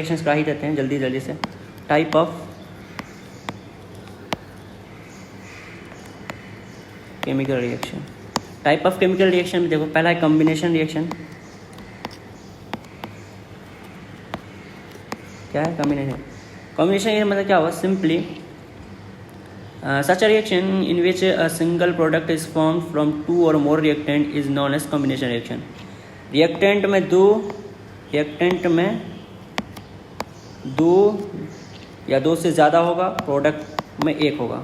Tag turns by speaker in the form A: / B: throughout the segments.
A: Reactions करा ही देते हैं जल्दी जल्दी से। Type of chemical reaction, type of chemical reaction में देखो पहला है कॉम्बिनेशन रिएक्शन। क्या है कॉम्बिनेशन? कॉम्बिनेशन ये मतलब क्या हुआ, simply such a reaction in which a single product is form from two और more reactant is known as combination reaction. Reactant में दो या दो से ज़्यादा होगा, प्रोडक्ट में एक होगा।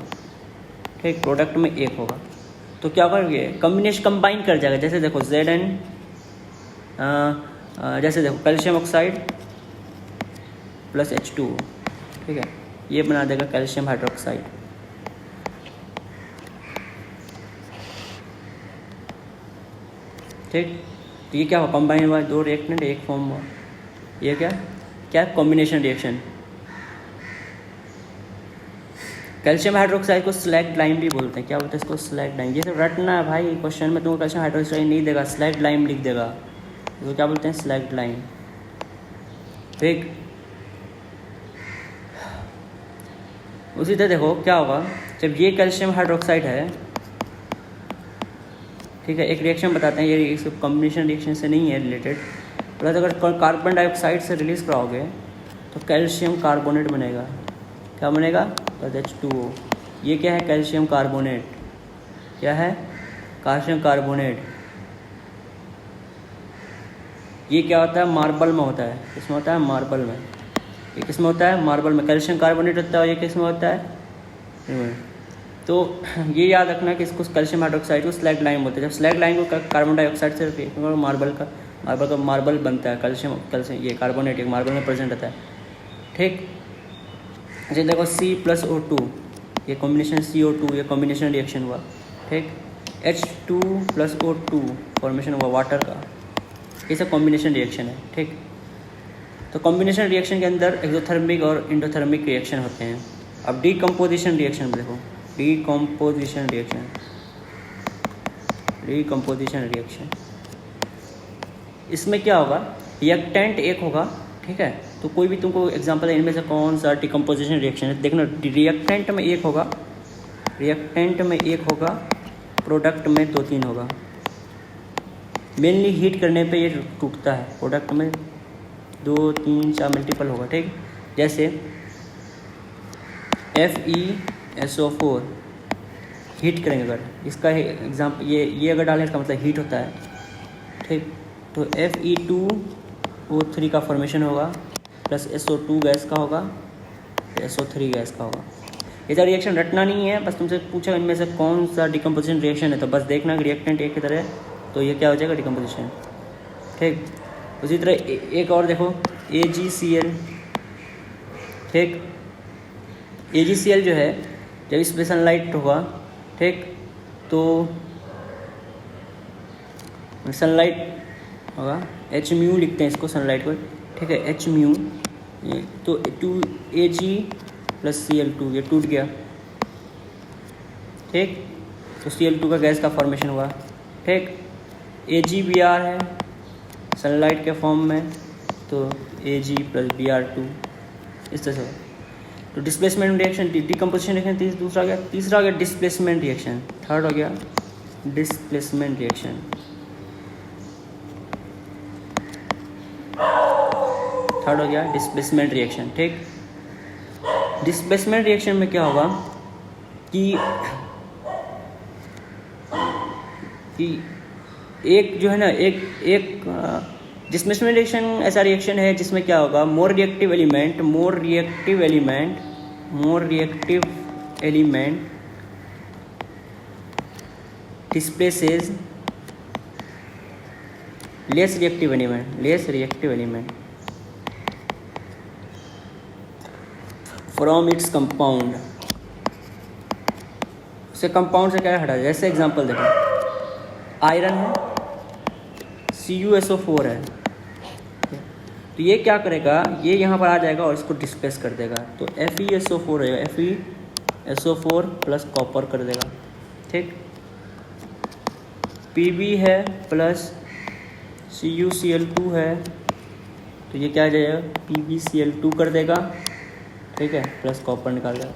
A: ठीक, प्रोडक्ट में एक होगा तो क्या करोगे, कॉम्बिनेशन कंबाइन कर जाएगा। जैसे देखो Zn, जैसे देखो कैल्शियम ऑक्साइड प्लस H2, ठीक है, ये बना देगा कैल्शियम हाइड्रोक्साइड। ठीक, तो ये क्या हुआ, कंबाइन हुआ, दो रिएक्टेंट एक फॉर्म हुआ। ये क्या कॉम्बिनेशन रिएक्शन। कैल्शियम हाइड्रोक्साइड को स्लैग्ड लाइम भी बोलते हैं। क्या बोलते हैं इसको, स्लैग्ड लाइम। ये तो रटना है भाई, क्वेश्चन में तुमको कैल्शियम हाइड्रोक्साइड नहीं देगा, स्लैग्ड लाइम लिख देगा। इसको क्या बोलते हैं, स्लैग्ड लाइम। ठीक, उसी तरह देखो क्या होगा जब ये कैल्शियम हाइड्रोक्साइड है, ठीक है, एक रिएक्शन बताते हैं, ये कॉम्बिनेशन रिएक्शन से नहीं है रिलेटेड, प्लस अगर कार्बन डाइऑक्साइड से रिलीज कराओगे तो कैल्शियम कार्बोनेट बनेगा। क्या बनेगा, प्लस H2O। ये क्या है, कैल्शियम कार्बोनेट। क्या है, कैल्शियम कार्बोनेट। ये क्या होता है, मार्बल में होता है। किसमें होता है, मार्बल में। ये किसमें होता है, मार्बल में कैल्शियम कार्बोनेट होता है। ये किसमें होता है, तो ये याद रखना कि इसको कैल्शियम हाइड्रोक्साइड को स्लैग लाइम बोलते हैं। जब स्लैग लाइम को कार्बन डाइऑक्साइड से मार्बल बनता है, कैल्शियम ये कार्बोनेट एक मार्बल में प्रेजेंट रहता है। ठीक, जैसे देखो C+O2, ये कॉम्बिनेशन CO2, ये कॉम्बिनेशन रिएक्शन हुआ। ठीक, H2+O2 फॉर्मेशन हुआ वाटर का। ये सब कॉम्बिनेशन रिएक्शन है। ठीक, तो कॉम्बिनेशन रिएक्शन के अंदर एक्सोथर्मिक और इंडोथर्मिक रिएक्शन होते हैं। अब डीकम्पोजिशन रिएक्शन में देखो, डीकम्पोजिशन रिएक्शन, इसमें क्या होगा, रिएक्टेंट एक होगा। ठीक है, तो कोई भी तुमको एग्जांपल है इनमें से कौन सा डीकम्पोजिशन रिएक्शन है, देखना। रिएक्टेंट में एक होगा, प्रोडक्ट में 2-3 होगा। मेनली हीट करने पे ये टूटता है, प्रोडक्ट में 2, 3, 4 मल्टीपल होगा। ठीक, जैसे FeSO4 हीट करेंगे अगर, इसका एग्जाम्पल ये अगर डालें इसका मतलब हीट होता है। ठीक, तो Fe2O3 का फॉर्मेशन होगा, प्लस SO2 गैस का होगा, SO3 गैस का होगा। इधर रिएक्शन रटना नहीं है, बस तुमसे पूछा इनमें से कौन सा डिकम्पोजिशन रिएक्शन है, तो बस देखना कि रिएक्टेंट एक की तरह है तो ये क्या हो जाएगा, डिकम्पोजिशन। ठीक, उसी तरह एक और देखो AgCl। ठीक, AgCl जो है जब इस पर सनलाइट होगा, ठीक, तो सनलाइट होगा, Hµ लिखते हैं इसको सनलाइट को। ठीक है, Hµ, तो 2Ag+Cl2 ये टूट गया। ठीक, तो Cl2 का गैस का फॉर्मेशन हुआ। ठीक, AgBr है सनलाइट के फॉर्म में, तो Ag+Br2 इस तरह से। तो डिस्प्लेसमेंट रिएक्शन, डीकम्पोजिशन रिएक्शन दूसरा हो गया। तीसरा हो गया डिस्प्लेसमेंट रिएक्शन। थर्ड हो गया डिस्प्लेसमेंट रिएक्शन। ठीक, डिस्प्लेसमेंट रिएक्शन में क्या होगा कि एक जो है ना, एक डिस्प्लेसमेंट रिएक्शन ऐसा रिएक्शन है जिसमें क्या होगा, more reactive element displaces less reactive element from its compound. उसे कंपाउंड से क्या हटा, जैसे एग्जांपल देखो, आयरन है, CuSO4 है, तो ये क्या करेगा, ये यहाँ पर आ जाएगा और इसको डिस्प्लेस कर देगा, तो FeSO4 रहेगा, FeSO4 प्लस कॉपर कर देगा। ठीक, Pb है प्लस CuCl2 है तो ये क्या आ जाएगा, PbCl2 कर देगा, ठीक है, प्लस कॉपर निकाल देगा।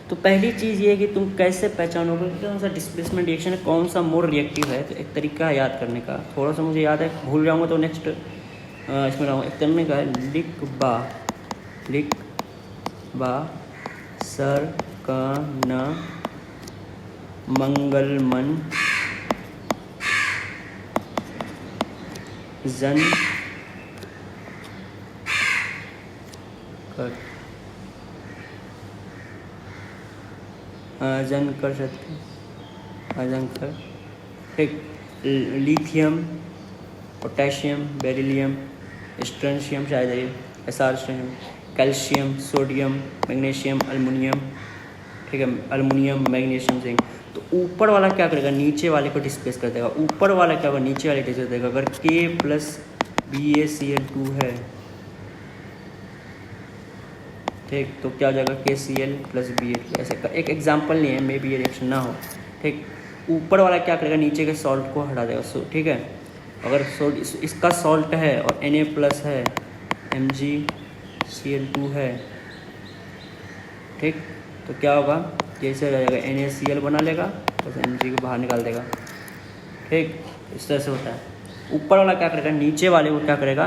A: तो पहली चीज़ ये है कि तुम कैसे पहचानोगे कि कौन सा डिस्प्लेसमेंट रिएक्शन है, कौन सा मोर रिएक्टिव है। तो एक तरीका है याद करने का, थोड़ा सा मुझे याद है, भूल जाऊँगा तो नेक्स्ट इसमें लाऊँगा। एक करने का है, लिख बा सर का न मंगलमन जन कर जन कर सकते अजन कर, ठीक। लिथियम, पोटेशियम, बेरिलियम, स्ट्रोंशियम, शायद ये एसार्शियम, कैल्शियम, सोडियम, मैग्नीशियम, अल्मुनियम, ठीक है, अल्मुनियम, मैग्नीशियम, जिंक। तो ऊपर वाला क्या करेगा, नीचे वाले को डिस्प्लेस कर देगा। ऊपर वाला क्या होगा, नीचे वाले डिस्प्लेस देगा। अगर K प्लस BaCl2 है, ठीक, तो क्या हो जाएगा, KCl प्लस Ba2। ऐसे का एक एग्जाम्पल नहीं है, मे बी ये रिएक्शन ना हो, ठीक। ऊपर वाला क्या करेगा, नीचे के सॉल्ट को हटा देगा, ठीक है। अगर इसका सॉल्ट है और Na प्लस है, MgCl2 है, ठीक, तो क्या होगा, जैसे हो जाएगा NaCl बना लेगा, बस Mg को बाहर निकाल देगा, ठीक। इस तरह से होता है। ऊपर वाला क्या करेगा, नीचे वाले को क्या करेगा,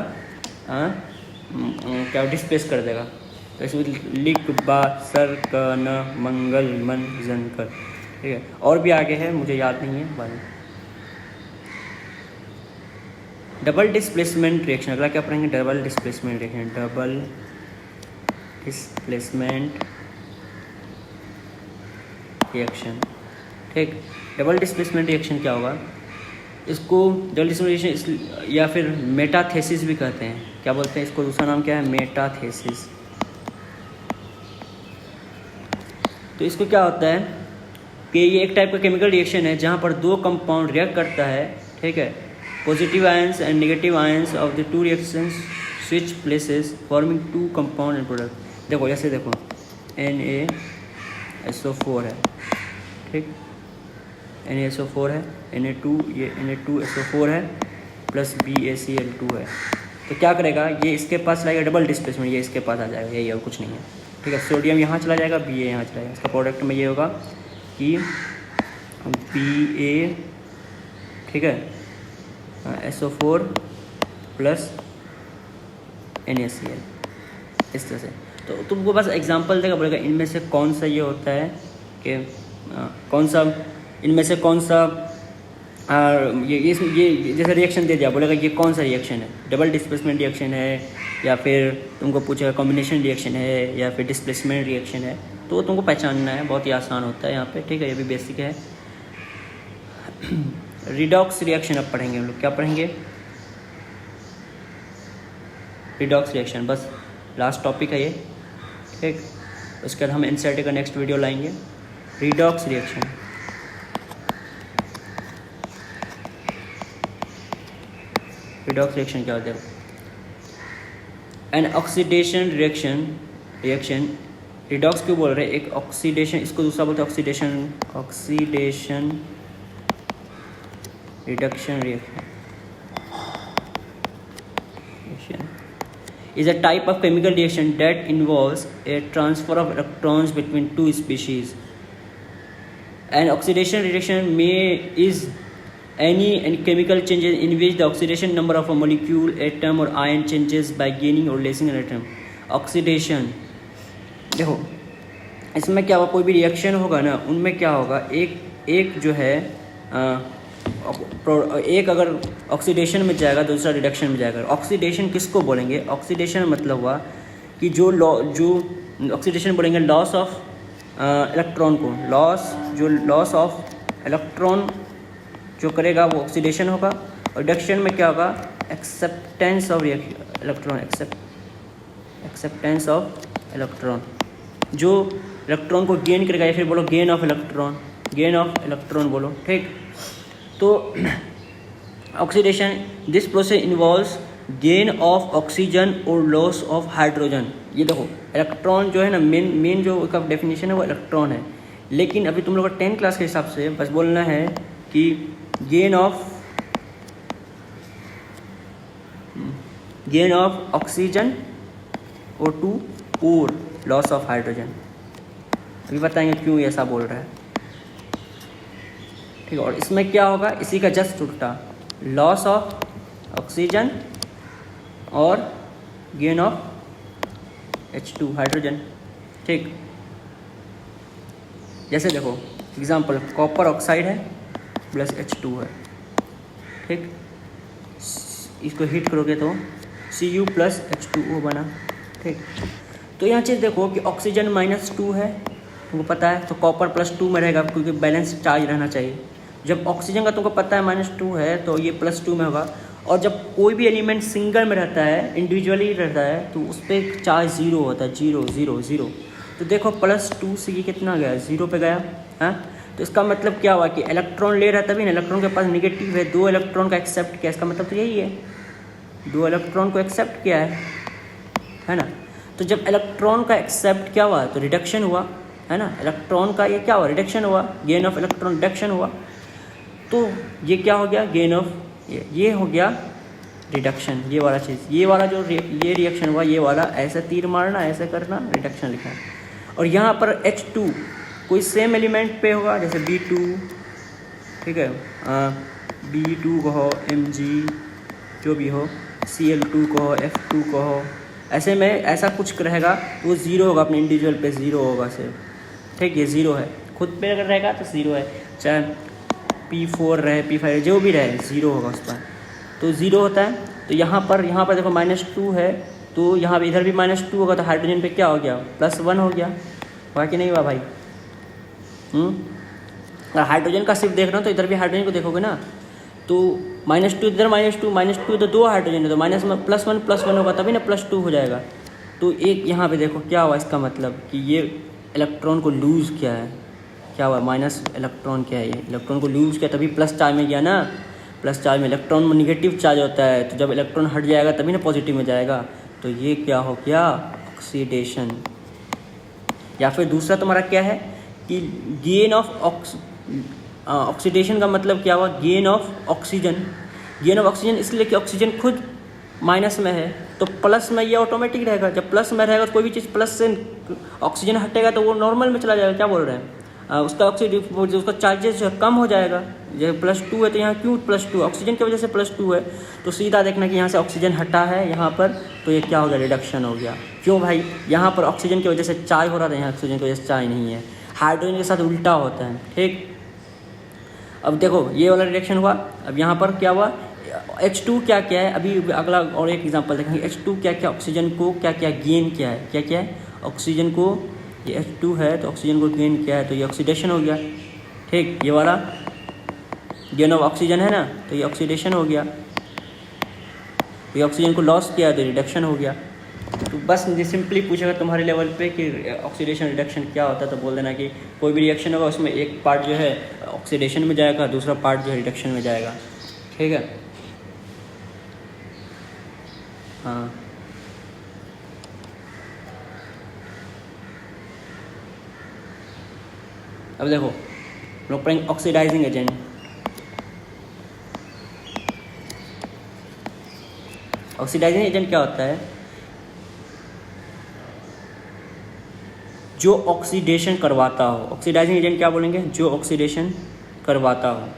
A: क्या डिस्प्लेस कर देगा। तो इसमें लिख बा सर का न मंगल मन जन कर, ठीक है। और भी आगे है, मुझे याद नहीं है बाद में। डबल डिस्प्लेसमेंट रिएक्शन, अगला क्या पढ़ेंगे, double displacement reaction. Double displacement reaction, ठीक। डबल डिस्प्लेसमेंट रिएक्शन क्या होगा, इसको डबल डिस्प्लेसमेंट रिएक्शन या फिर मेटाथेसिस भी कहते हैं। क्या बोलते हैं इसको, दूसरा नाम क्या है, मेटाथेसिस। तो इसको क्या होता है कि ये एक टाइप का केमिकल रिएक्शन है जहाँ पर दो कंपाउंड रिएक्ट करता है, ठीक है। Positive ions and negative ions of the two reactions switch places forming two compound and product. देखो जैसे देखो NaSO4 है, ठीक, NaSO4 है, Na2, ये Na2SO4 है, प्लस BaCl2 है। तो क्या करेगा, ये इसके पास लाएगा डबल डिस्प्लेसमेंट, ये इसके पास आ जाएगा, यही और कुछ नहीं है, ठीक है। सोडियम यहाँ चला जाएगा, Ba यहाँ चला जाएगा। इसका प्रोडक्ट में ये होगा कि Ba, ठीक है, SO4 प्लस NaCl, इस तरह से। तो तुमको बस एग्जांपल देगा, बोलेगा इनमें से कौन सा ये होता है कि कौन सा इनमें से कौन सा ये जैसे रिएक्शन दे दिया, बोलेगा ये कौन सा रिएक्शन है, डबल डिस्प्लेसमेंट रिएक्शन है, या फिर तुमको पूछेगा कॉम्बिनेशन रिएक्शन है, या फिर डिस्प्लेसमेंट रिएक्शन है। तो तुमको पहचानना है, बहुत ही आसान होता है यहाँ पे, ठीक है। ये भी बेसिक है। रिडॉक्स रिएक्शन अब पढ़ेंगे हम लोग, क्या पढ़ेंगे, रिडॉक्स रिएक्शन, बस लास्ट टॉपिक है ये, ठीक। उसके बाद हम एनसीईआरटी का नेक्स्ट वीडियो लाएंगे। रिडॉक्स रिएक्शन, रिडॉक्स रिएक्शन क्या होता है, एन ऑक्सीडेशन रिएक्शन। रिडॉक्स क्यों बोल रहे हैं, एक ऑक्सीडेशन, इसको दूसरा बोलते हैं oxidation reduction reaction is a type of chemical reaction that involves a transfer of electrons between two species. An oxidation reaction is any chemical changes in which the oxidation number of a molecule, atom or ion changes by gaining or losing an atom. Oxidation, देखो इसमें क्या होगा, कोई भी reaction होगा ना, उनमें क्या होगा, एक जो है एक अगर ऑक्सीडेशन में जाएगा, दूसरा रिडक्शन में जाएगा। ऑक्सीडेशन किसको बोलेंगे, ऑक्सीडेशन मतलब हुआ कि जो ऑक्सीडेशन बोलेंगे लॉस ऑफ इलेक्ट्रॉन को, लॉस ऑफ इलेक्ट्रॉन जो करेगा वो ऑक्सीडेशन होगा। और रिडक्शन में क्या होगा, acceptance of electron, acceptance of electron, जो इलेक्ट्रॉन को गेन करेगा, या फिर बोलो गेन ऑफ इलेक्ट्रॉन बोलो, ठीक। तो oxidation, this process involves gain of oxygen और लॉस ऑफ हाइड्रोजन। ये देखो इलेक्ट्रॉन जो है ना, मेन जो इसका डेफिनेशन है वो इलेक्ट्रॉन है, लेकिन अभी तुम लोग का 10th क्लास के हिसाब से बस बोलना है कि gain of gain of oxygen O2 और लॉस ऑफ हाइड्रोजन। अभी बताएंगे क्यों ऐसा बोल रहा है, ठीक है। और इसमें क्या होगा, इसी का जस्ट उल्टा, लॉस ऑफ ऑक्सीजन और गेन ऑफ H2 हाइड्रोजन, ठीक। जैसे देखो एग्जांपल, कॉपर ऑक्साइड है प्लस H2 है, ठीक। इसको हीट करोगे तो Cu प्लस H2O बना, ठीक। तो यहाँ चीज़ देखो कि ऑक्सीजन -2 है, तुमको पता है, तो कॉपर +2 में रहेगा क्योंकि बैलेंस चार्ज रहना चाहिए। जब ऑक्सीजन का तुमको पता है -2 है तो ये +2 में होगा। और जब कोई भी एलिमेंट सिंगल में रहता है, इंडिविजुअली रहता है, तो उस पर चार्ज 0 होता है, 0 0 0। तो देखो +2 से ये कितना गया, 0 पे गया, हाँ। तो इसका मतलब क्या हुआ कि इलेक्ट्रॉन ले रहा है, तभी ना इलेक्ट्रॉन के पास नेगेटिव है, 2 इलेक्ट्रॉन का एक्सेप्ट किया, इसका मतलब तो यही है, 2 इलेक्ट्रॉन को एक्सेप्ट किया है ना। तो जब इलेक्ट्रॉन का एक्सेप्ट क्या हुआ तो रिडक्शन हुआ, है ना। इलेक्ट्रॉन का ये क्या हुआ, रिडक्शन हुआ, गेन ऑफ इलेक्ट्रॉन रिडक्शन हुआ। तो ये क्या हो गया, गेन ऑफ, ये हो गया रिडक्शन, ये वाला चीज़, ये वाला जो ये रिएक्शन हुआ, ये वाला ऐसे तीर मारना, ऐसे करना, रिडक्शन लिखना। और यहाँ पर H2 कोई सेम एलिमेंट पे होगा, जैसे B2, ठीक है, B2 को हो, Mg जो भी हो, Cl2 को हो, F2 को हो, ऐसे में ऐसा कुछ रहेगा तो वो 0 होगा, अपने इंडिविजुअल पे 0 होगा सिर्फ, ठीक। ये 0 है, खुद पे अगर रहेगा तो 0 है, चाहे P4 रहे, P5 जो भी रहे, 0 होगा उस पर, तो 0 होता है। तो यहाँ पर देखो -2 है, तो यहाँ पे इधर भी -2 होगा, तो हाइड्रोजन पे क्या हो गया, +1 हो गया, हुआ कि नहीं हुआ भाई? अगर हाइड्रोजन का सिर्फ देखना तो इधर भी हाइड्रोजन को देखोगे ना, तो -2 इधर -2 तो 2 हाइड्रोजन है, तो +1 होगा, तभी ना +2 हो जाएगा। तो एक यहाँ पे देखो क्या हुआ, इसका मतलब कि ये इलेक्ट्रॉन को लूज़ किया है, क्या हुआ, माइनस इलेक्ट्रॉन क्या है, ये इलेक्ट्रॉन को लूज़ किया, तभी प्लस चार्ज में गया ना। प्लस चार्ज में इलेक्ट्रॉन में निगेटिव चार्ज होता है, तो जब इलेक्ट्रॉन हट जाएगा तभी ना पॉजिटिव में जाएगा। तो ये क्या हो गया, ऑक्सीडेशन। या फिर दूसरा तुम्हारा क्या है कि गेन ऑफ ऑक्सीडेशन का मतलब क्या हुआ, gain of oxygen. Gain of oxygen इसलिए कि ऑक्सीजन खुद माइनस में है, तो प्लस में ये ऑटोमेटिक रहेगा। जब प्लस में रहेगा तो कोई भी चीज़ प्लस से ऑक्सीजन हटेगा तो वो नॉर्मल में चला जाएगा। क्या बोल रहे हैं, उसका उसका चार्जेस जो है कम हो जाएगा। जब +2 है तो यहाँ क्यों +2, ऑक्सीजन की वजह से +2 है, तो सीधा देखना कि यहाँ से ऑक्सीजन हटा है यहाँ पर, तो ये क्या हो गया, रिडक्शन हो गया। क्यों भाई, यहाँ पर ऑक्सीजन की वजह से चार्ज हो रहा था, यहाँ ऑक्सीजन की वजह से चार्ज नहीं है। हाइड्रोजन के साथ उल्टा होता है, ठीक। अब देखो ये वाला रिएक्शन हुआ, अब यहाँ पर क्या हुआ, H2 क्या क्या है, अभी अगला और एक एग्जांपल देखेंगे। H2 क्या क्या ऑक्सीजन को क्या क्या गेन किया है, क्या क्या है ऑक्सीजन को, ये H2 है तो ऑक्सीजन को गेन किया है, तो ये ऑक्सीडेशन हो गया, ठीक। ये वाला गेन ऑफ ऑक्सीजन है ना, तो ये ऑक्सीडेशन हो गया। ये ऑक्सीजन को लॉस किया तो रिडक्शन हो गया। तो बस मुझे सिंपली पूछेगा तुम्हारे लेवल पे कि ऑक्सीडेशन रिडक्शन क्या होता है, तो बोल देना कि कोई भी रिएक्शन होगा उसमें एक पार्ट जो है ऑक्सीडेशन में जाएगा, दूसरा पार्ट जो है रिडक्शन में जाएगा, ठीक है। हाँ, अब देखो लोग पढ़ेंगे ऑक्सीडाइजिंग एजेंट। ऑक्सीडाइजिंग एजेंट क्या होता है, जो ऑक्सीडेशन करवाता हो। ऑक्सीडाइजिंग एजेंट क्या बोलेंगे, जो ऑक्सीडेशन करवाता हो।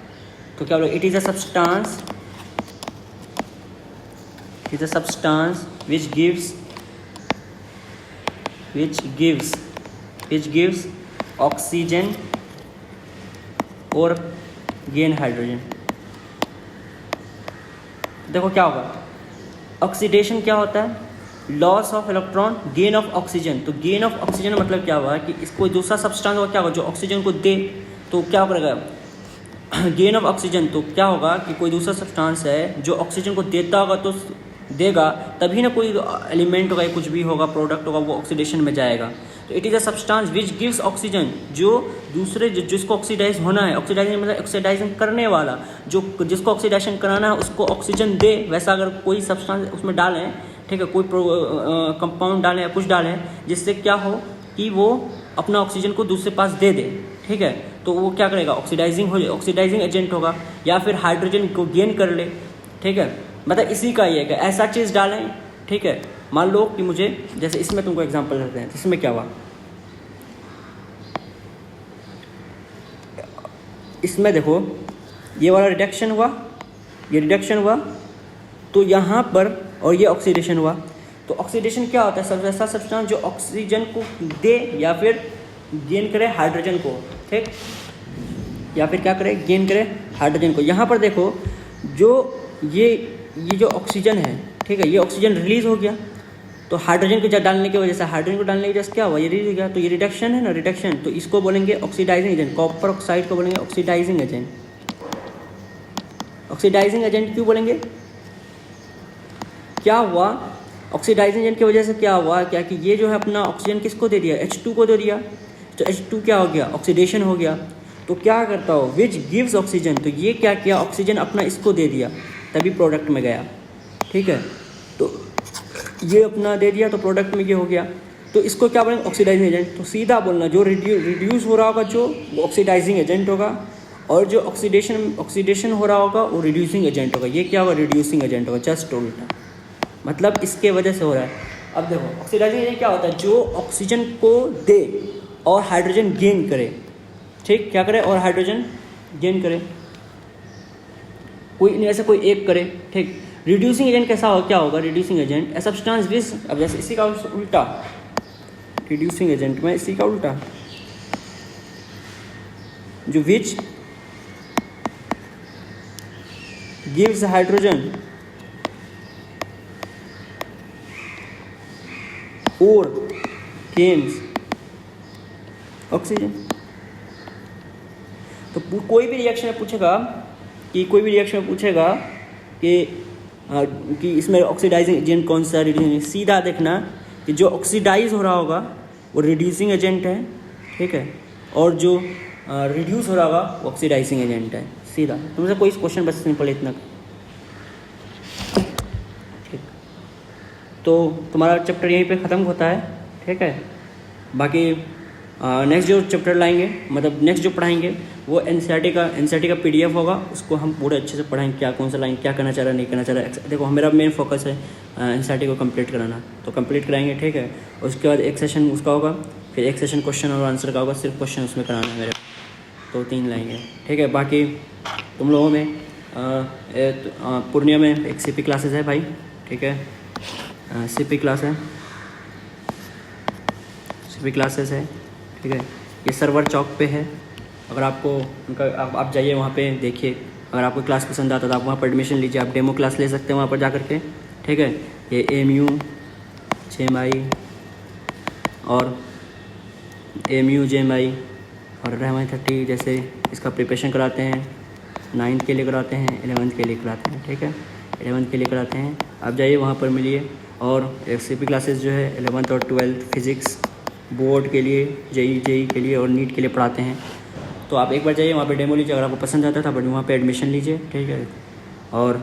A: तो क्या बोलोगे, it is a substance, it is a substance which gives oxygen और गेन हाइड्रोजन। देखो क्या होगा, ऑक्सीडेशन क्या होता है, loss of electron, gain of oxygen. तो गेन ऑफ ऑक्सीजन मतलब क्या हुआ कि इसको दूसरा सब्सटेंस होगा, क्या होगा जो ऑक्सीजन को दे, तो क्या करेगा गेन ऑफ ऑक्सीजन। तो क्या होगा कि कोई दूसरा सब्सटेंस है जो ऑक्सीजन को देता होगा तो देगा, तभी ना कोई एलिमेंट होगा, कुछ भी होगा, प्रोडक्ट होगा, वो ऑक्सीडेशन में जाएगा। तो it is a substance which gives oxygen, जो दूसरे जिसको ऑक्सीडाइज होना है, ऑक्सीडाइजिंग मतलब ऑक्सीडाइजिंग करने वाला, जो जिसको ऑक्सीडेशन कराना है उसको ऑक्सीजन दे। वैसा अगर कोई सब्सटेंस उसमें डालें, ठीक है, कोई कंपाउंड डालें या कुछ डालें जिससे क्या हो कि वो अपना ऑक्सीजन को दूसरे पास दे दे, ठीक है, तो वो क्या करेगा, ऑक्सीडाइजिंग एजेंट होगा। या फिर हाइड्रोजन को गेन कर ले, ठीक है, मतलब इसी का ही है कि ऐसा चीज़ डालें, ठीक है। मान लो कि मुझे, जैसे इसमें तुमको एग्जांपल देते हैं, इसमें क्या हुआ, इसमें देखो ये वाला रिडक्शन हुआ, ये रिडक्शन हुआ, तो यहाँ पर और ये ऑक्सीडेशन हुआ। तो ऑक्सीडेशन क्या होता है, सब ऐसा सब्सटेंस जो ऑक्सीजन को दे या फिर गेन करे हाइड्रोजन को, ठीक, या फिर क्या करे, गेन करे हाइड्रोजन को। यहाँ पर देखो जो ये जो ऑक्सीजन है, ठीक है, ये ऑक्सीजन रिलीज हो गया, तो हाइड्रोजन को डालने की वजह से, हाइड्रोजन को डालने की वजह से क्या हुआ, ये रिलीज हो गया, तो ये रिडक्शन है ना, रिडक्शन, तो इसको बोलेंगे ऑक्सीडाइजिंग एजेंट। कॉपर ऑक्साइड को बोलेंगे ऑक्सीडाइजिंग एजेंट। ऑक्सीडाइजिंग एजेंट क्यों बोलेंगे, क्या हुआ, ऑक्सीडाइजिंग एजेंट की वजह से क्या हुआ, क्या कि ये जो है अपना ऑक्सीजन किसको दे दिया, H2 को दे दिया, तो H2 क्या हो गया, ऑक्सीडेशन हो गया। तो क्या करता हो, विच गिव्स ऑक्सीजन, तो ये क्या किया, ऑक्सीजन अपना इसको दे दिया, तभी प्रोडक्ट में गया, ठीक है। तो ये अपना दे दिया तो प्रोडक्ट में ये हो गया, तो इसको क्या बोलेंगे, ऑक्सीडाइजिंग एजेंट। तो सीधा बोलना, जो रिड्यूस हो रहा होगा जो, वो ऑक्सीडाइजिंग एजेंट होगा, और जो ऑक्सीडेशन हो रहा होगा वो रिड्यूसिंग एजेंट होगा। ये क्या होगा, रिड्यूसिंग एजेंट होगा, जस्ट उल्टा, मतलब इसके वजह से हो रहा है। अब देखो ऑक्सीडाइजिंग एजेंट क्या होता है, जो ऑक्सीजन को दे और हाइड्रोजन गेन करे, ठीक, क्या करे, और हाइड्रोजन गेन करे, कोई नहीं, ऐसा कोई एक करे, ठीक। रिड्यूसिंग एजेंट कैसा हो, क्या होगा, reducing agent a substance which, अब जैसे इसी का उल्टा, रिड्यूसिंग एजेंट में इसी का उल्टा, जो विच गिव्स हाइड्रोजन और गेन्स ऑक्सीजन। तो कोई भी रिएक्शन में पूछेगा कि इसमें ऑक्सीडाइजिंग एजेंट कौन सा, रिड्यूसिंग, सीधा देखना कि जो ऑक्सीडाइज हो रहा होगा वो रिड्यूसिंग एजेंट है, ठीक है, और जो रिड्यूस हो रहा होगा वो ऑक्सीडाइजिंग एजेंट है, सीधा। तुमसे कोई क्वेश्चन बस सिंपल इतना, ठीक। तो तुम्हारा चैप्टर यहीं पे ख़त्म होता है, ठीक है। बाकी नेक्स्ट जो चैप्टर लाएंगे, मतलब नेक्स्ट जो पढ़ाएंगे वो एनसीईआरटी का PDF होगा, उसको हम पूरे अच्छे से पढ़ाएंगे, क्या कौन सा लाइन क्या करना चाह रहा है, नहीं करना चाह रहा है। देखो मेरा मेन फोकस है एनसीईआरटी को कंप्लीट कराना, तो कंप्लीट कराएंगे, ठीक है। उसके बाद एक सेशन उसका होगा, फिर एक सेशन क्वेश्चन और आंसर का होगा, सिर्फ क्वेश्चन उसमें कराना है मेरे, तो 3 लाएंगे, ठीक है। बाकी तुम लोगों में पूर्णिया में एक CP क्लासेस है भाई, ठीक है, CP क्लासेस है, ठीक है। ये सर्वर चौक पे है, अगर आपको उनका आप जाइए वहाँ पे देखिए, अगर आपको क्लास पसंद आता है तो आप वहाँ पर एडमिशन लीजिए, आप डेमो क्लास ले सकते हैं वहाँ पर जा कर के, ठीक है। ये AMU JMI और और रहमान 30 जैसे इसका प्रिपरेशन कराते हैं, 9th के लिए कराते हैं, 11th के लिए कराते हैं, ठीक है, 11th के लिए कराते हैं। आप जाइए वहाँ पर मिलिए, और CP क्लासेस जो है 11th और 12th फिज़िक्स बोर्ड के लिए, JEE के लिए और नीट के लिए पढ़ाते हैं। तो आप एक बार जाइए वहाँ पे डेमो लीजिए, अगर आपको पसंद आता था बट वहाँ पे एडमिशन लीजिए, ठीक है। और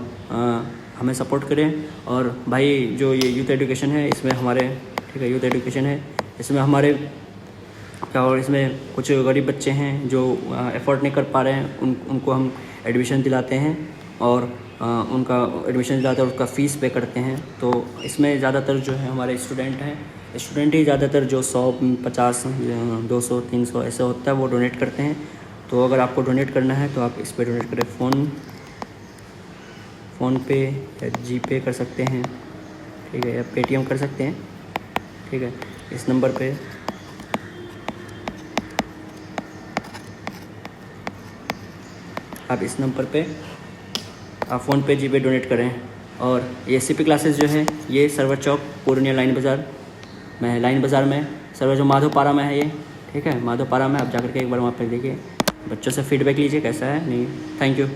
A: हमें सपोर्ट करें। और भाई जो ये यूथ एजुकेशन है इसमें हमारे, ठीक है, यूथ एजुकेशन है इसमें हमारे क्या, और इसमें कुछ गरीब बच्चे हैं जो एफोर्ड नहीं कर पा रहे हैं, उनको हम एडमिशन दिलाते हैं, और उनका एडमिशन दिलाते हैं, उसका फ़ीस पे करते हैं। तो इसमें ज़्यादातर जो है हमारे स्टूडेंट ही ज़्यादातर जो 100, 50, 200, 300 ऐसा होता है वो डोनेट करते हैं। तो अगर आपको डोनेट करना है तो आप इस पर डोनेट करें, फ़ोन पे या GPay कर सकते हैं, ठीक है, या Paytm कर सकते हैं, ठीक है। इस नंबर पे आप फ़ोन पे GPay डोनेट करें। और ये CP क्लासेस जो है ये सर्वर चौक पूर्णिया लाइन बाज़ार में सर्वर जो माधोपारा में है ये, ठीक है, माधोपारा में। आप जाकर के एक बार वहाँ पर देखिए, बच्चों से फीडबैक लीजिए कैसा है, नहीं। Thank you.